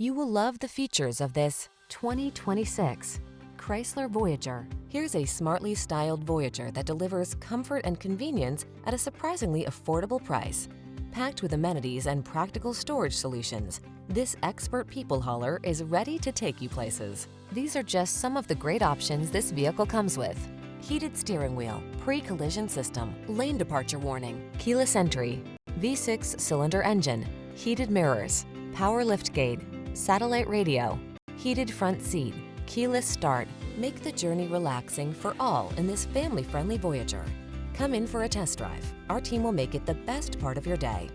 You will love the features of this 2026 Chrysler Voyager. Here's a smartly styled Voyager that delivers comfort and convenience at a surprisingly affordable price. Packed with amenities and practical storage solutions, this expert people hauler is ready to take you places. These are just some of the great options this vehicle comes with: heated steering wheel, pre-collision system, lane departure warning, keyless entry, V6 cylinder engine, heated mirrors, power liftgate, satellite radio, heated front seat, keyless start. Make the journey relaxing for all in this family-friendly Voyager. Come in for a test drive. Our team will make it the best part of your day.